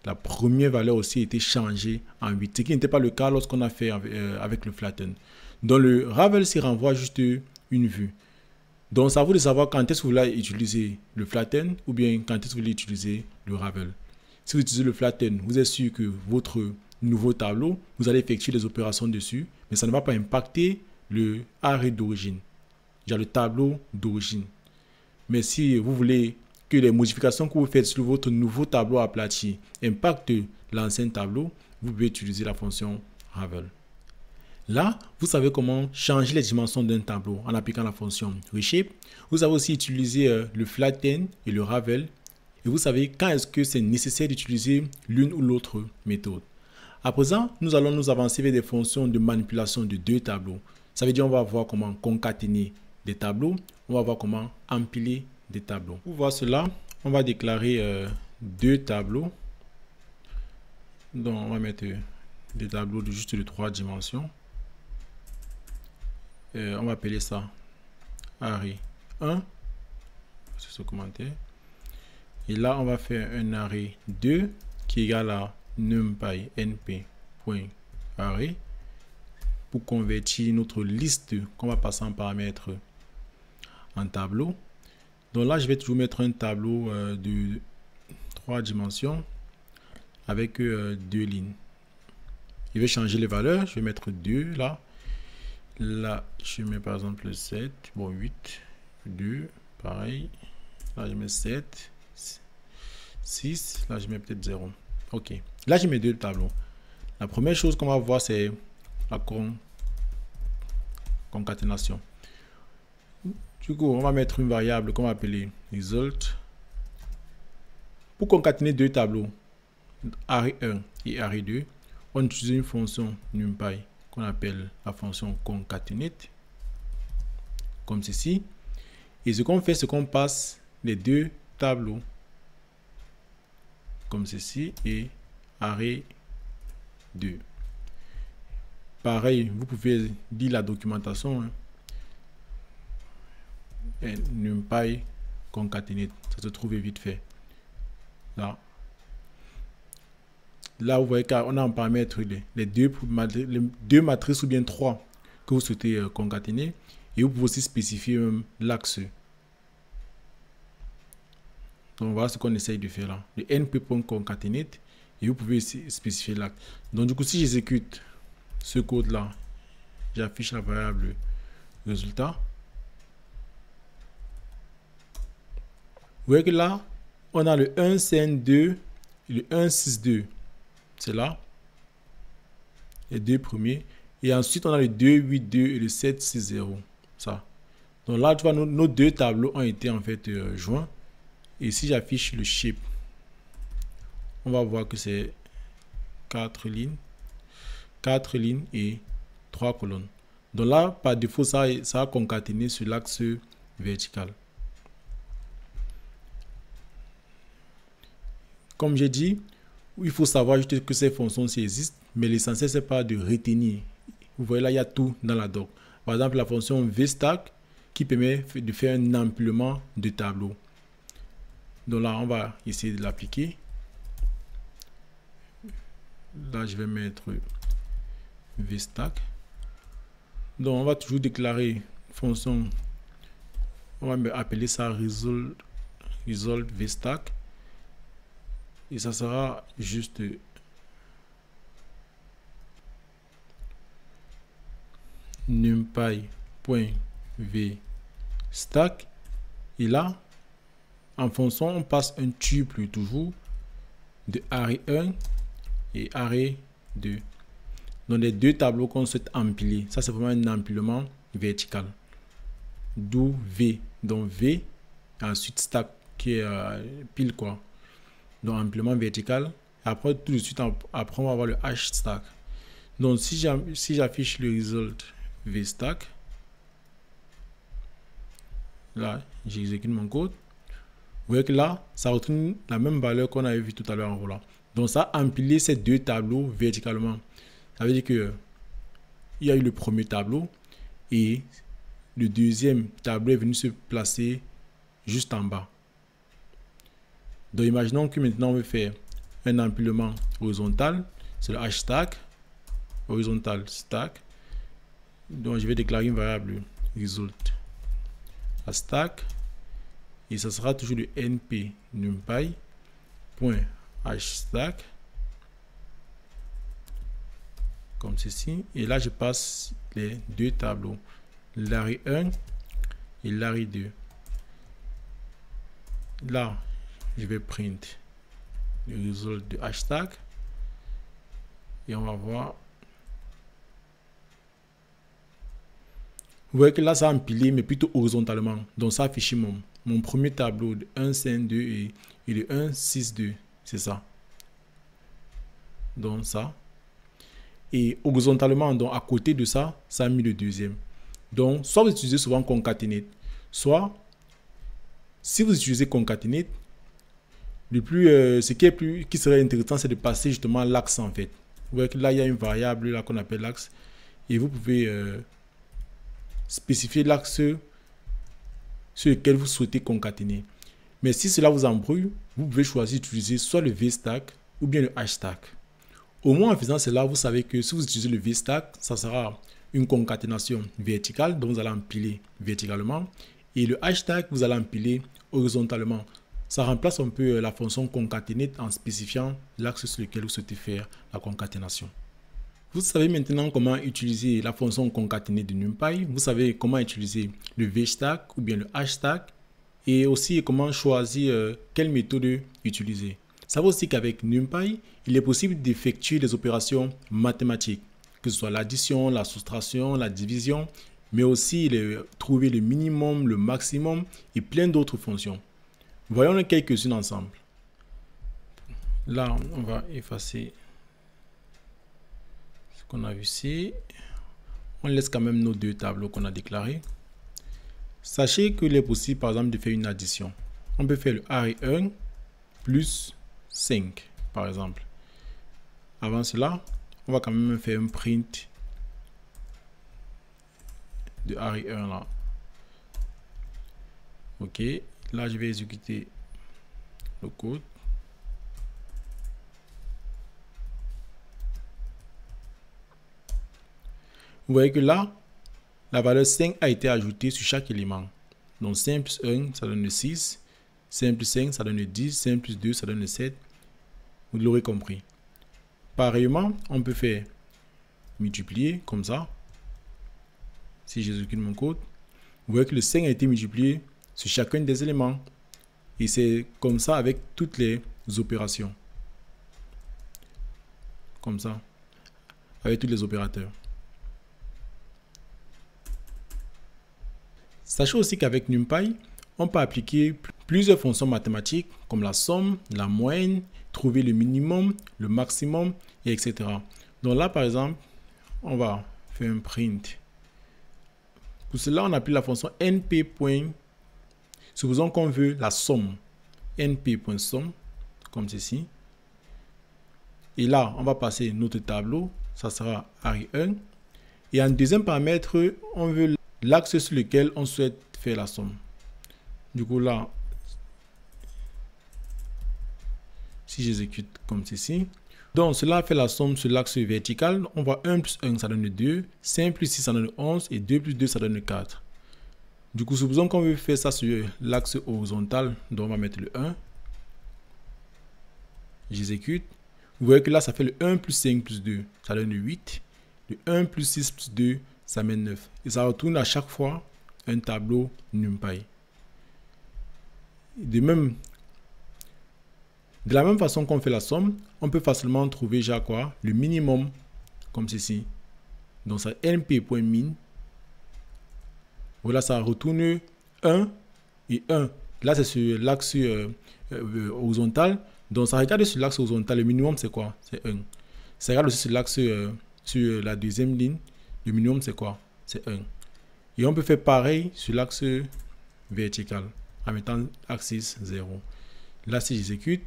la première valeur aussi a été changée en 8, ce qui n'était pas le cas lorsqu'on a fait avec le flatten. Dans le ravel, c'est renvoie juste une vue. Donc, ça vous de savoir quand est-ce que vous voulez utiliser le flatten ou bien quand est-ce que vous voulez utiliser le ravel. Si vous utilisez le flatten, vous êtes sûr que votre nouveau tableau, vous allez effectuer des opérations dessus, mais ça ne va pas impacter le arrêt d'origine, déjà le tableau d'origine. Mais si vous voulez que les modifications que vous faites sur votre nouveau tableau aplati impactent l'ancien tableau, vous pouvez utiliser la fonction ravel. Là, vous savez comment changer les dimensions d'un tableau en appliquant la fonction reshape. Vous avez aussi utilisé le flatten et le ravel. Et vous savez quand est-ce que c'est nécessaire d'utiliser l'une ou l'autre méthode. À présent, nous allons nous avancer vers des fonctions de manipulation de deux tableaux. Ça veut dire qu'on va voir comment concaténer des tableaux. On va voir comment empiler des tableaux. Pour voir cela, on va déclarer deux tableaux. Donc, on va mettre des tableaux de juste de 3 dimensions. On va appeler ça arrêt 1. C'est ce commentaire. Et là, on va faire un arrêt 2 qui est égal à numpy np.arrêt pour convertir notre liste qu'on va passer en paramètre en tableau. Donc là, je vais toujours mettre un tableau de 3 dimensions avec 2 lignes. Je vais changer les valeurs. Je vais mettre 2 là. Là, je mets par exemple 7. Bon, 8, 2, pareil. Là, je mets 7, 6. Là, je mets peut-être 0. OK. Là, je mets 2 tableaux. La première chose qu'on va voir, c'est la concaténation. Du coup, on va mettre une variable qu'on va appeler result. Pour concaténer 2 tableaux, arrêt 1 et arrêt 2, on utilise une fonction numpy qu'on appelle la fonction concatenate, comme ceci. Et ce qu'on fait, c'est qu'on passe les 2 tableaux, comme ceci, et arrêt 2. Pareil, vous pouvez lire la documentation. Et numpy concatenate, ça se trouve vite fait. Là, vous voyez qu'on a en paramètre les deux matrices ou bien 3 que vous souhaitez concaténer. Et vous pouvez aussi spécifier l'axe. Donc voilà ce qu'on essaye de faire là. Le np.concatenate. Et vous pouvez spécifier l'axe. Donc du coup, si j'exécute ce code là, j'affiche la variable résultat. Vous voyez que là, on a le 1cn2 et le 162. C'est là. Les 2 premiers. Et ensuite, on a le 282 et le 760. Ça. Donc là, tu vois, nos 2 tableaux ont été en fait joints. Et si j'affiche le shape, on va voir que c'est 4 lignes. 4 lignes et 3 colonnes. Donc là, par défaut, ça a concaténé sur l'axe vertical. Comme j'ai dit, il faut savoir juste que ces fonctions existent, mais l'essentiel, c'est pas de retenir. Vous voyez là, il y a tout dans la doc. Par exemple, la fonction vstack qui permet de faire un empilement de tableaux. Donc là, on va essayer de l'appliquer. Là, je vais mettre vstack. Donc, on va toujours déclarer une fonction. On va appeler ça result vstack. Et ça sera juste numpy.vstack. Et là, en fonction, on passe un tuple toujours de arrêt 1 et arrêt 2. Donc les 2 tableaux qu'on souhaite empiler. Ça, c'est vraiment un empilement vertical. D'où V. Donc V, ensuite stack qui est pile quoi. Donc empilement vertical. Après, tout de suite, après, on va avoir le hstack. Donc si j'affiche le result vstack, là, j'exécute mon code. Vous voyez que là, ça retourne la même valeur qu'on avait vu tout à l'heure en roulant. Donc ça a empilé ces 2 tableaux verticalement. Ça veut dire que il y a eu le premier tableau et le deuxième tableau est venu se placer juste en bas. Donc imaginons que maintenant on veut faire un empilement horizontal, c'est le hashtag horizontal stack. Donc je vais déclarer une variable result à stack et ça sera toujours le np numpy.hstack comme ceci, et là je passe les deux tableaux, l'array 1 et l'array 2. Là je vais print le result de hashtag et on va voir. Vous voyez que là ça a empilé mais plutôt horizontalement, donc ça affiche mon premier tableau de 1 5 2 et de 1 6 2, c'est ça. Donc ça, et horizontalement, donc à côté de ça, ça a mis le deuxième. Donc soit vous utilisez souvent concatenate, soit si vous utilisez concatenate, ce qui serait intéressant, c'est de passer justement l'axe en fait. Vous voyez que là il y a une variable là qu'on appelle l'axe et vous pouvez spécifier l'axe sur lequel vous souhaitez concaténer. Mais si cela vous embrouille, vous pouvez choisir d'utiliser soit le VStack ou bien le hashtag. Au moins en faisant cela, vous savez que si vous utilisez le VStack, ça sera une concaténation verticale, donc vous allez empiler verticalement, et le hashtag, vous allez empiler horizontalement. Ça remplace un peu la fonction concatenate en spécifiant l'axe sur lequel vous souhaitez faire la concaténation. Vous savez maintenant comment utiliser la fonction concatenate de NumPy. Vous savez comment utiliser le VStack ou bien le hashtag et aussi comment choisir quelle méthode utiliser. Savez aussi qu'avec NumPy, il est possible d'effectuer des opérations mathématiques, que ce soit l'addition, la soustraction, la division, mais aussi trouver le minimum, le maximum et plein d'autres fonctions. Voyons quelques-unes ensemble. Là, on va effacer ce qu'on a vu ici. On laisse quand même nos deux tableaux qu'on a déclarés. Sachez qu'il est possible, par exemple, de faire une addition. On peut faire le array 1 plus 5, par exemple. Avant cela, on va quand même faire un print de array 1 là. Ok, là je vais exécuter le code. Vous voyez que là, la valeur 5 a été ajoutée sur chaque élément. Donc 5 plus 1, ça donne 6. 5 plus 5, ça donne 10. 5 plus 2, ça donne 7. Vous l'aurez compris. Pareillement, on peut faire multiplier comme ça. Si j'exécute mon code, vous voyez que le 5 a été multiplié sur chacun des éléments. Et c'est comme ça avec toutes les opérations. Comme ça. Avec tous les opérateurs. Sachez aussi qu'avec NumPy, on peut appliquer plusieurs fonctions mathématiques comme la somme, la moyenne, trouver le minimum, le maximum, et etc. Donc là, par exemple, on va faire un print. Pour cela, on applique la fonction np. Supposons qu'on veut la somme. np.somme, comme ceci. Et là, on va passer notre tableau. Ça sera array 1. Et en deuxième paramètre, on veut l'axe sur lequel on souhaite faire la somme. Du coup, là, si j'exécute comme ceci, donc cela fait la somme sur l'axe vertical. On voit 1 plus 1, ça donne 2. 5 plus 6, ça donne 11. Et 2 plus 2, ça donne 4. Du coup, supposons qu'on veut faire ça sur l'axe horizontal. Donc, on va mettre le 1. J'exécute. Vous voyez que là, ça fait le 1 plus 5 plus 2, ça donne 8. Le 1 plus 6 plus 2, ça mène 9. Et ça retourne à chaque fois un tableau NumPy. De la même façon qu'on fait la somme, on peut facilement trouver déjà quoi? Le minimum, comme ceci. Donc ça np.min. Voilà, ça retourne 1 et 1. Là, c'est sur l'axe horizontal. Donc ça regarde sur l'axe horizontal. Le minimum, c'est quoi? C'est 1. Ça regarde aussi sur l'axe, sur la deuxième ligne. Le minimum, c'est quoi? C'est 1. Et on peut faire pareil sur l'axe vertical en mettant axis 0. Là, si j'exécute,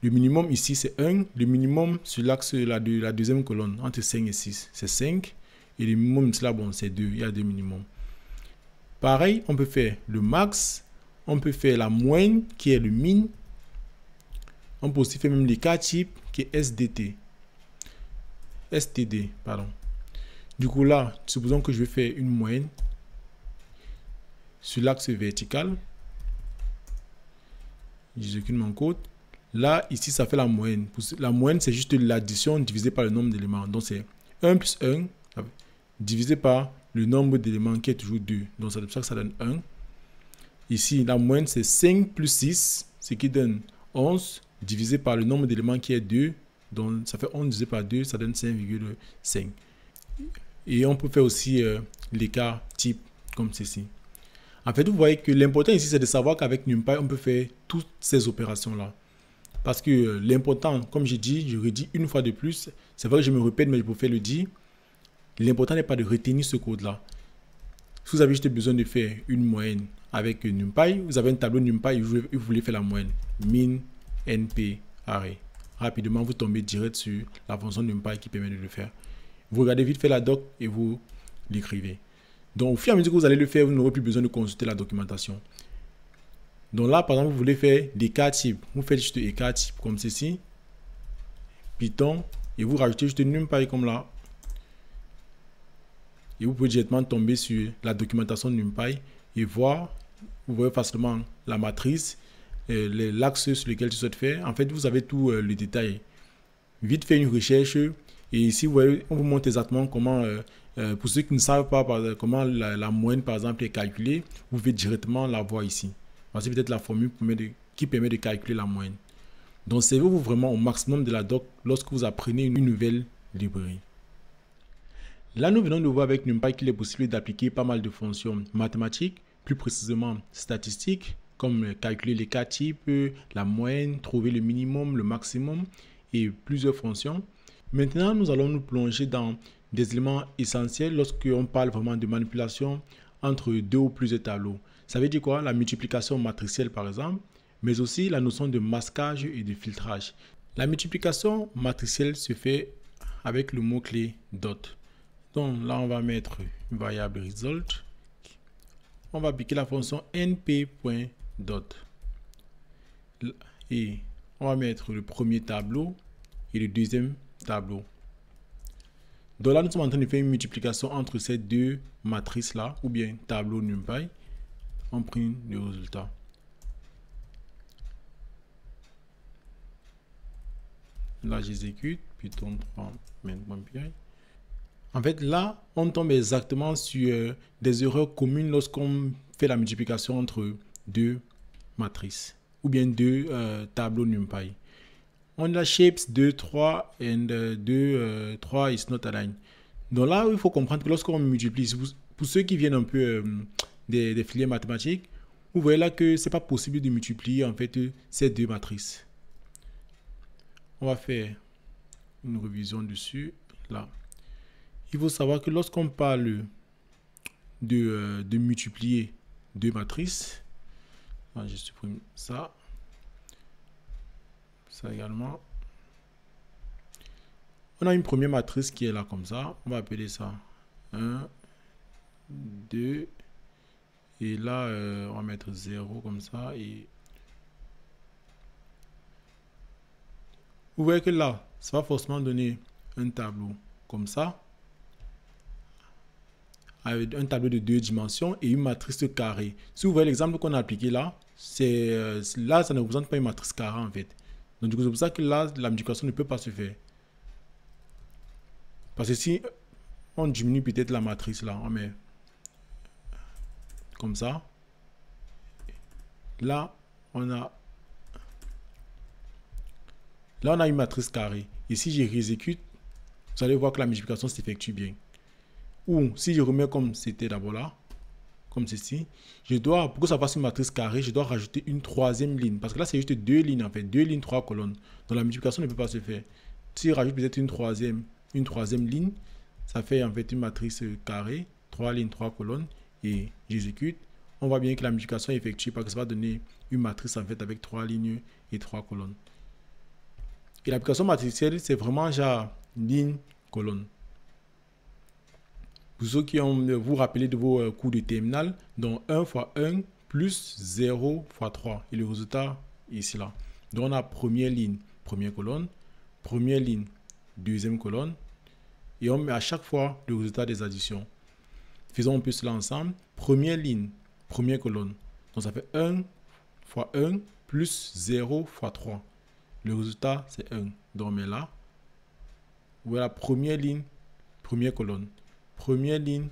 le minimum ici, c'est 1. Le minimum sur l'axe de la deuxième colonne, entre 5 et 6, c'est 5. Et le minimum, c'est là, bon, c'est 2. Il y a 2 minimums. Pareil, on peut faire le max. On peut faire la moyenne, qui est le min. On peut aussi faire même l'écart type, qui est STD, pardon. Du coup, là, supposons que je vais faire une moyenne sur l'axe vertical. J'exécute mon code. Là, ici, ça fait la moyenne. La moyenne, c'est juste l'addition divisée par le nombre d'éléments. Donc, c'est 1 plus 1 divisé par le nombre d'éléments qui est toujours 2. Donc, c'est pour ça que ça donne 1. Ici, la moyenne, c'est 5 plus 6, ce qui donne 11, divisé par le nombre d'éléments qui est 2. Donc, ça fait 11 divisé par 2, ça donne 5,5. Et on peut faire aussi l'écart type comme ceci. En fait, vous voyez que l'important ici, c'est de savoir qu'avec NumPy, on peut faire toutes ces opérations-là. Parce que l'important, comme j'ai dit, je redis une fois de plus, c'est vrai que je me répète, mais je préfère le dire, l'important n'est pas de retenir ce code-là. Si vous avez juste besoin de faire une moyenne avec NumPy, vous avez un tableau NumPy et vous voulez faire la moyenne. Min, NP, array. Rapidement, vous tombez direct sur la fonction NumPy qui permet de le faire. Vous regardez vite fait la doc et vous l'écrivez. Donc, au fur et à mesure que vous allez le faire, vous n'aurez plus besoin de consulter la documentation. Donc là, par exemple, vous voulez faire des écarts types. Vous faites juste écart type comme ceci. Python. Et vous rajoutez juste NumPy comme là. Et vous pouvez directement tomber sur la documentation de NumPy et voir, vous voyez facilement la matrice, l'axe sur lequel tu souhaites faire. En fait, vous avez tout le détail. Vite fait une recherche. Et ici, vous voyez, on vous montre exactement comment, pour ceux qui ne savent pas comment la moyenne, par exemple, est calculée, vous pouvez directement la voir ici. Voici peut-être la formule qui permet de calculer la moyenne. Donc, servez-vous vraiment au maximum de la doc lorsque vous apprenez une nouvelle librairie. Là, nous venons de voir avec NumPy qu'il est possible d'appliquer pas mal de fonctions mathématiques, plus précisément statistiques, comme calculer l'écart type, la moyenne, trouver le minimum, le maximum et plusieurs fonctions. Maintenant, nous allons nous plonger dans des éléments essentiels lorsqu'on parle vraiment de manipulation entre deux ou plusieurs tableaux. Ça veut dire quoi? La multiplication matricielle par exemple, mais aussi la notion de masquage et de filtrage. La multiplication matricielle se fait avec le mot-clé dot. Donc là, on va mettre une variable result. On va appliquer la fonction np.dot. Et on va mettre le premier tableau et le deuxième tableau. Donc là, nous sommes en train de faire une multiplication entre ces deux matrices-là, ou bien tableau NumPy. On prend le résultat. Là, j'exécute, Python 3 main.py. En fait, là, on tombe exactement sur des erreurs communes lorsqu'on fait la multiplication entre deux matrices, ou bien deux tableaux NumPy. On a shapes 2, 3 and 2, 3 is not aligned. Donc là, il faut comprendre que lorsqu'on multiplie, pour ceux qui viennent un peu des filières mathématiques, vous voyez là que ce n'est pas possible de multiplier en fait ces deux matrices. On va faire une révision dessus. Là, il faut savoir que lorsqu'on parle de multiplier deux matrices, là, je supprime ça. Ça également. On a une première matrice qui est là comme ça. On va appeler ça 1, 2. Et là, on va mettre 0 comme ça. Et vous voyez que là, ça va forcément donner un tableau comme ça. Avec un tableau de 2 dimensions et une matrice carrée. Si vous voyez l'exemple qu'on a appliqué là, là, ça ne représente pas une matrice carrée en fait. Donc, c'est pour ça que là, la multiplication ne peut pas se faire. Parce que si on diminue peut-être la matrice là, on met comme ça. Là, on a une matrice carrée. Et si je réexécute, vous allez voir que la multiplication s'effectue bien. Ou si je remets comme c'était d'abord là, comme ceci, pour que ça fasse une matrice carrée, je dois rajouter une troisième ligne. Parce que là, c'est juste deux lignes en fait. Deux lignes, 3 colonnes. Donc la multiplication ne peut pas se faire. Si je rajoute peut-être une troisième ligne, ça fait en fait une matrice carrée, 3 lignes, 3 colonnes. Et j'exécute. On voit bien que la multiplication est effectuée parce que ça va donner une matrice en fait avec 3 lignes et 3 colonnes. Et l'application matricielle, c'est vraiment genre ligne, colonne. Pour ceux qui ont vous rappelez de vos cours de terminale, donc 1 fois 1 plus 0 fois 3. Et le résultat est ici là. Donc on a première ligne, première colonne, première ligne, deuxième colonne. Et on met à chaque fois le résultat des additions. Faisons un peu cela ensemble. Première ligne, première colonne. Donc ça fait 1 fois 1 plus 0 fois 3. Le résultat, c'est 1. Donc on met là. Voilà, première ligne, première colonne. Première ligne,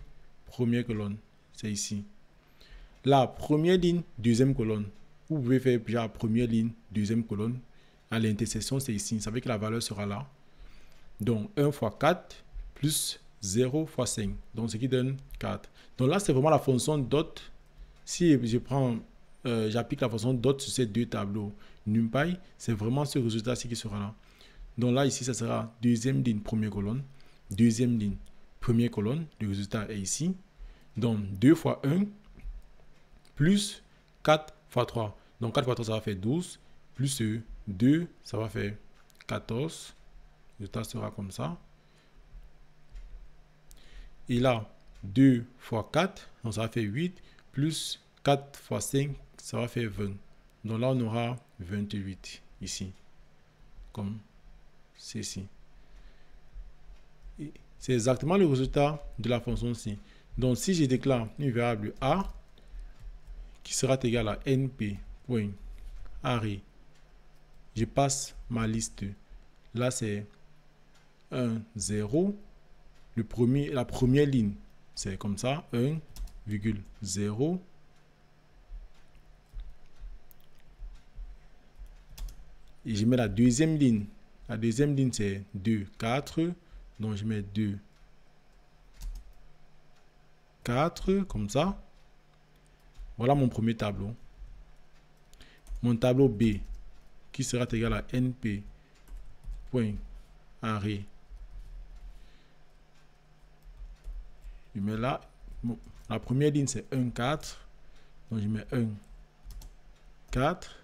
première colonne. C'est ici. Là, première ligne, deuxième colonne. Vous pouvez faire déjà première ligne, deuxième colonne. À l'intersection, c'est ici. Ça veut dire que la valeur sera là. Donc 1 fois 4 plus 0 fois 5. Donc ce qui donne 4. Donc là, c'est vraiment la fonction dot. Si je prends, j'applique la fonction dot sur ces deux tableaux NumPy, c'est vraiment ce résultat-ci qui sera là. Donc là, ici, ça sera deuxième ligne, première colonne. Deuxième ligne, première colonne. Le résultat est ici. Donc 2 fois 1 plus 4 fois 3. Donc 4 fois 3, ça va faire 12. Plus 2, ça va faire 14. Le résultat sera comme ça. Et là, 2 fois 4, donc ça va faire 8. Plus 4 fois 5, ça va faire 20. Donc là, on aura 28 ici. Comme ceci. C'est exactement le résultat de la fonction ci. Donc si je déclare une variable a qui sera égale à np.array, je passe ma liste. Là, c'est 1, 0. La première ligne, c'est comme ça, 1,0. Et je mets la deuxième ligne. La deuxième ligne, c'est 2, 4. Donc, je mets 2, 4, comme ça. Voilà mon premier tableau. Mon tableau B, qui sera égal à np.array. Je mets là, la première ligne c'est 1, 4. Donc je mets 1, 4.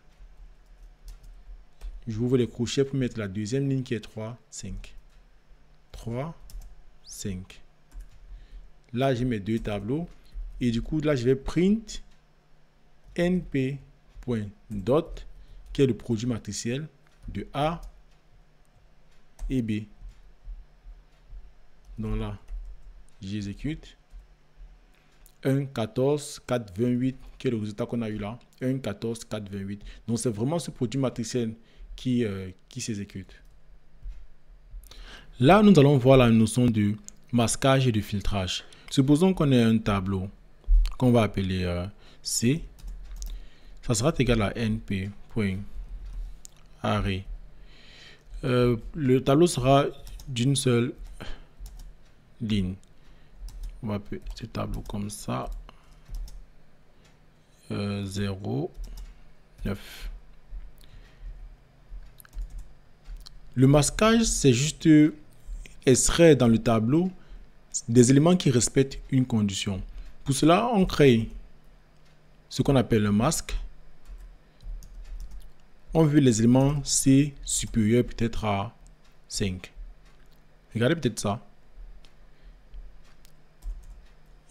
J'ouvre les crochets pour mettre la deuxième ligne qui est 3, 5. 3, 5. Là, j'ai mes deux tableaux. Et du coup, là, je vais print np.dot, qui est le produit matriciel de A et B. Donc là, j'exécute 1, 14, 4, 28, qui est le résultat qu'on a eu là. 1, 14, 4, 28. Donc, c'est vraiment ce produit matriciel qui s'exécute. Là, nous allons voir la notion de masquage et de filtrage. Supposons qu'on ait un tableau qu'on va appeler C. Ça sera égal à np.array. Le tableau sera d'une seule ligne. On va appeler ce tableau comme ça. 0, 9. Le masquage, c'est juste extraire dans le tableau des éléments qui respectent une condition. Pour cela, on crée ce qu'on appelle un masque. On veut les éléments C supérieurs peut-être à 5. Regardez peut-être ça.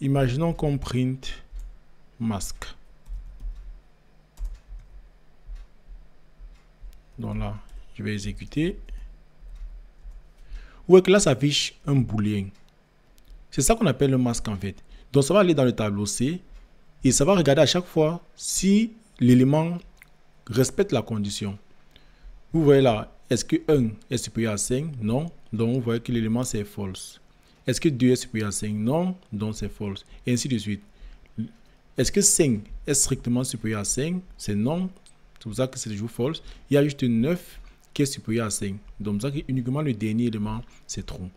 Imaginons qu'on print masque. Donc là, je vais exécuter. Vous voyez que là, ça affiche un booléen. C'est ça qu'on appelle le masque en fait. Donc ça va aller dans le tableau C et ça va regarder à chaque fois si l'élément respecte la condition. Vous voyez là, est-ce que 1 est supérieur à 5? Non. Donc vous voyez que l'élément c'est false. Est-ce que 2 est supérieur à 5? Non. Donc c'est false. Et ainsi de suite. Est-ce que 5 est strictement supérieur à 5? C'est non. C'est pour ça que c'est toujours false. Il y a juste 9 qui est supérieur à 5. Donc c'est pour ça que uniquement le dernier élément c'est true.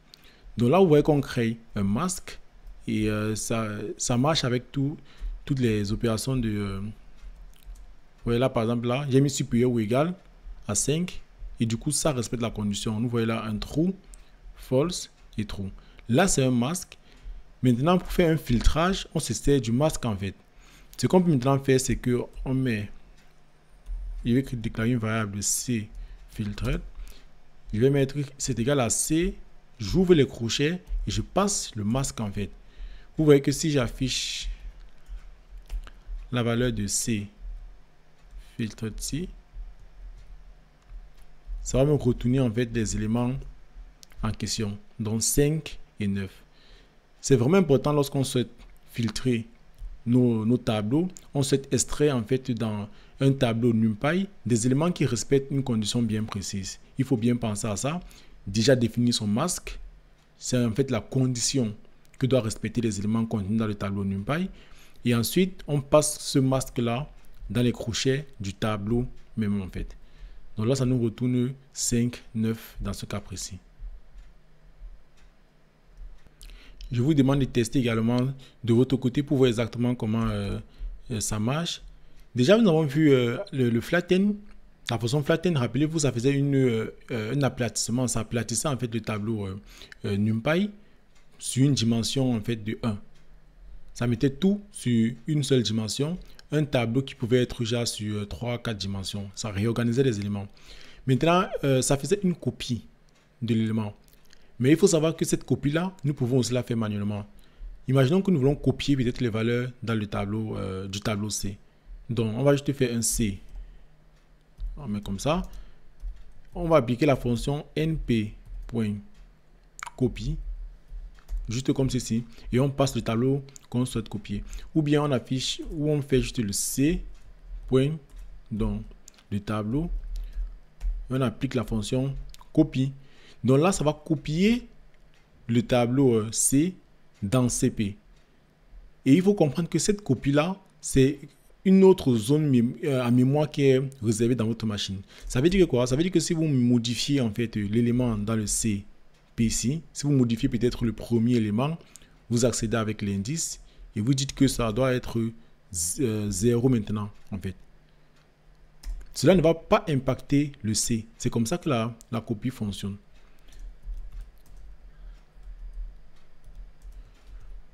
Donc là vous voyez qu'on crée un masque et ça marche avec toutes les opérations de... vous voyez là par exemple là, j'ai mis supérieur ou égal à 5 et du coup ça respecte la condition. Nous voyons là un true, false et true. Là c'est un masque. Maintenant pour faire un filtrage, on se sert du masque en fait. Ce qu'on peut maintenant faire c'est que on met, je vais déclarer une variable C filtred. Je vais mettre c'est égal à C. J'ouvre les crochets et je passe le masque en fait. vous voyez que si j'affiche la valeur de C, filtre de C, ça va me retourner en fait les éléments en question, donc 5 et 9. C'est vraiment important lorsqu'on souhaite filtrer nos tableaux, on souhaite extraire en fait dans un tableau NumPy des éléments qui respectent une condition bien précise. Il faut bien penser à ça. Déjà définir son masque, c'est en fait la condition que doivent respecter les éléments contenus dans le tableau NumPy. Et ensuite, on passe ce masque-là dans les crochets du tableau même en fait. Donc là, ça nous retourne 5, 9 dans ce cas précis. Je vous demande de tester également de votre côté pour voir exactement comment ça marche. Déjà, nous avons vu le flatten. La fonction flatten, rappelez-vous, ça faisait un aplatissement. Ça aplatissait en fait le tableau NumPy sur une dimension en fait de 1. Ça mettait tout sur une seule dimension. Un tableau qui pouvait être déjà sur 3-4 dimensions. Ça réorganisait les éléments. Maintenant, ça faisait une copie de l'élément. Mais il faut savoir que cette copie-là, nous pouvons aussi la faire manuellement. Imaginons que nous voulons copier peut-être les valeurs dans le tableau du tableau C. Donc, on va juste faire un C. On met comme ça. On va appliquer la fonction np.copy, juste comme ceci. Et on passe le tableau qu'on souhaite copier. Ou bien on affiche, ou on fait juste le C. Donc, le tableau. On applique la fonction copie. Donc là, ça va copier le tableau C dans CP. Et il faut comprendre que cette copie-là, c'est une autre zone à mémoire qui est réservée dans votre machine. Ça veut dire quoi? Ça veut dire que si vous modifiez en fait l'élément dans le CP ici, si vous modifiez peut-être le premier élément, vous accédez avec l'indice et vous dites que ça doit être 0 maintenant en fait. Cela ne va pas impacter le C. C'est comme ça que la copie fonctionne.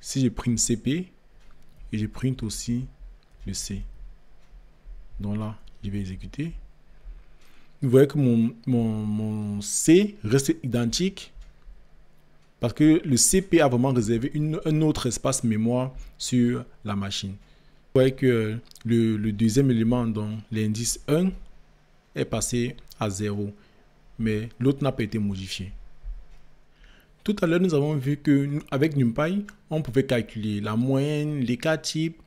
Si je print CP et je print aussi le C. Donc là, je vais exécuter. Vous voyez que mon C reste identique parce que le CP a vraiment réservé un autre espace mémoire sur la machine. Vous voyez que le deuxième élément, donc l'indice 1, est passé à 0, mais l'autre n'a pas été modifié. Tout à l'heure, nous avons vu qu'avec NumPy, on pouvait calculer la moyenne, les cas types,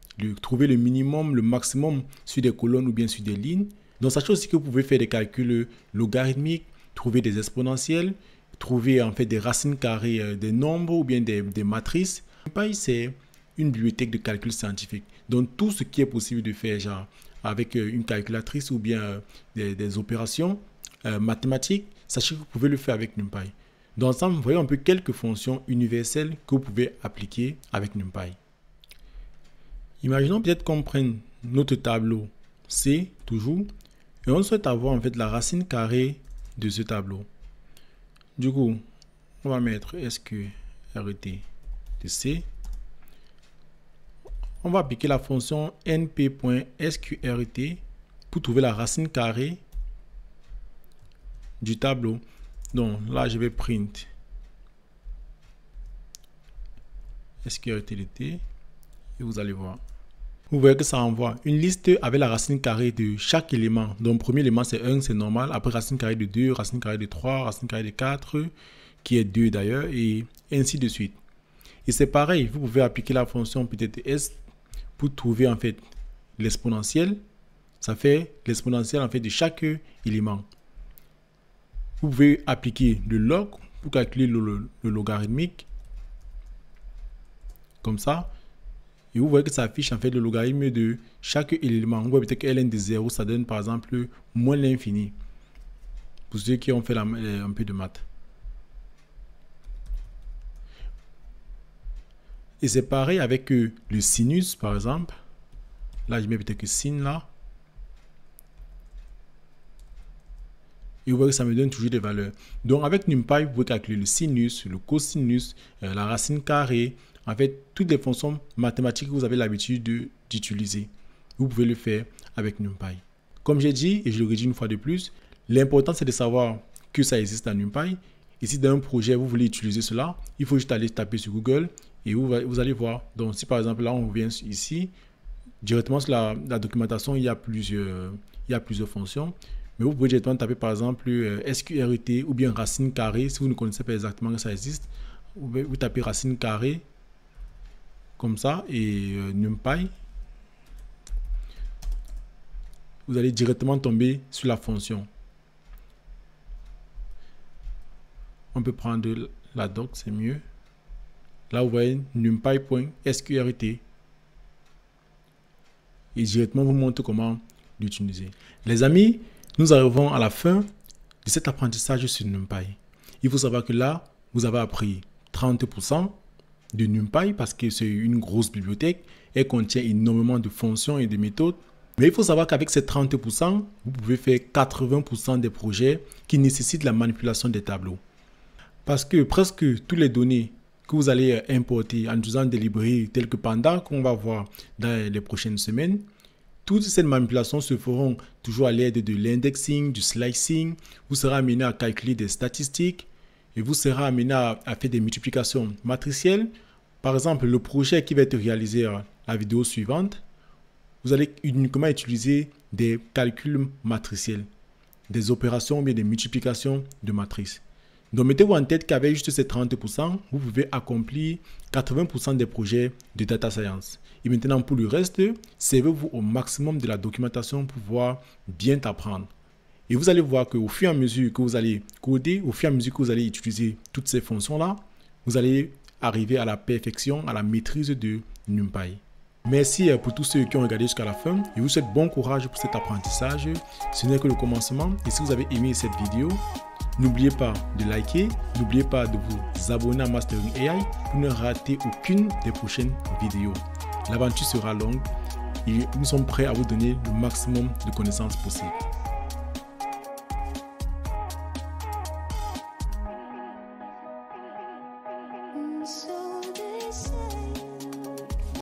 trouver le minimum, le maximum sur des colonnes ou bien sur des lignes. Donc, sachez aussi que vous pouvez faire des calculs logarithmiques, trouver des exponentielles, trouver en fait des racines carrées des nombres ou bien des matrices. NumPy, c'est une bibliothèque de calcul scientifique. Donc, tout ce qui est possible de faire genre, avec une calculatrice ou bien des opérations mathématiques, sachez que vous pouvez le faire avec NumPy. Donc, ensemble, vous voyez un peu quelques fonctions universelles que vous pouvez appliquer avec NumPy. Imaginons peut-être qu'on prenne notre tableau C, toujours, et on souhaite avoir en fait la racine carrée de ce tableau. Du coup, on va mettre SQRT de C. On va appliquer la fonction np.sqrt pour trouver la racine carrée du tableau. Donc là, je vais print SQRT de T et vous allez voir. Vous voyez que ça envoie une liste avec la racine carrée de chaque élément. Donc, premier élément, c'est 1, c'est normal. Après, racine carrée de 2, racine carrée de 3, racine carrée de 4, qui est 2 d'ailleurs, et ainsi de suite. Et c'est pareil, vous pouvez appliquer la fonction peut-être S pour trouver en fait l'exponentielle. Ça fait l'exponentielle en fait de chaque élément. Vous pouvez appliquer le log pour calculer le logarithmique. Comme ça. Et vous voyez que ça affiche en fait le logarithme de chaque élément. Vous voyez peut-être que ln de 0, ça donne par exemple moins l'infini. Pour ceux qui ont fait un peu de maths. Et c'est pareil avec le sinus par exemple. Là, je mets peut-être que sin là. Et vous voyez que ça me donne toujours des valeurs. Donc avec NumPy, vous pouvez calculer le sinus, le cosinus, la racine carrée. En fait, toutes les fonctions mathématiques que vous avez l'habitude d'utiliser. Vous pouvez le faire avec NumPy. Comme j'ai dit, et je le redis une fois de plus, l'important c'est de savoir que ça existe dans NumPy. Et si dans un projet, vous voulez utiliser cela, il faut juste aller taper sur Google Et vous allez voir. Donc, si par exemple, là, on revient ici, directement sur la documentation, il y a plusieurs fonctions. Mais vous pouvez directement taper par exemple SQRT ou bien racine carrée si vous ne connaissez pas exactement que ça existe. Vous tapez racine carrée comme ça et NumPy. Vous allez directement tomber sur la fonction. On peut prendre la doc, c'est mieux. Là, vous voyez numpy.sqrt. Et directement vous montre comment l'utiliser. Les amis, nous arrivons à la fin de cet apprentissage sur NumPy. Il faut savoir que là, vous avez appris 30% de NumPy parce que c'est une grosse bibliothèque. Elle contient énormément de fonctions et de méthodes. Mais il faut savoir qu'avec ces 30%, vous pouvez faire 80% des projets qui nécessitent la manipulation des tableaux. Parce que presque toutes les données que vous allez importer en utilisant des librairies telles que Panda, qu'on va voir dans les prochaines semaines, toutes ces manipulations se feront toujours à l'aide de l'indexing, du slicing. Vous serez amené à calculer des statistiques et vous serez amené à faire des multiplications matricielles. Par exemple, le projet qui va être réalisé à la vidéo suivante, vous allez uniquement utiliser des calculs matriciels, des opérations ou bien des multiplications de matrices. Donc, mettez-vous en tête qu'avec juste ces 30%, vous pouvez accomplir 80% des projets de data science. Et maintenant, pour le reste, servez-vous au maximum de la documentation pour pouvoir bien apprendre. Et vous allez voir qu'au fur et à mesure que vous allez coder, au fur et à mesure que vous allez utiliser toutes ces fonctions-là, vous allez arriver à la perfection, à la maîtrise de NumPy. Merci pour tous ceux qui ont regardé jusqu'à la fin. Je vous souhaite bon courage pour cet apprentissage. Ce n'est que le commencement. Et si vous avez aimé cette vidéo, n'oubliez pas de liker, n'oubliez pas de vous abonner à Mastering AI pour ne rater aucune des prochaines vidéos. L'aventure sera longue et nous sommes prêts à vous donner le maximum de connaissances possibles. So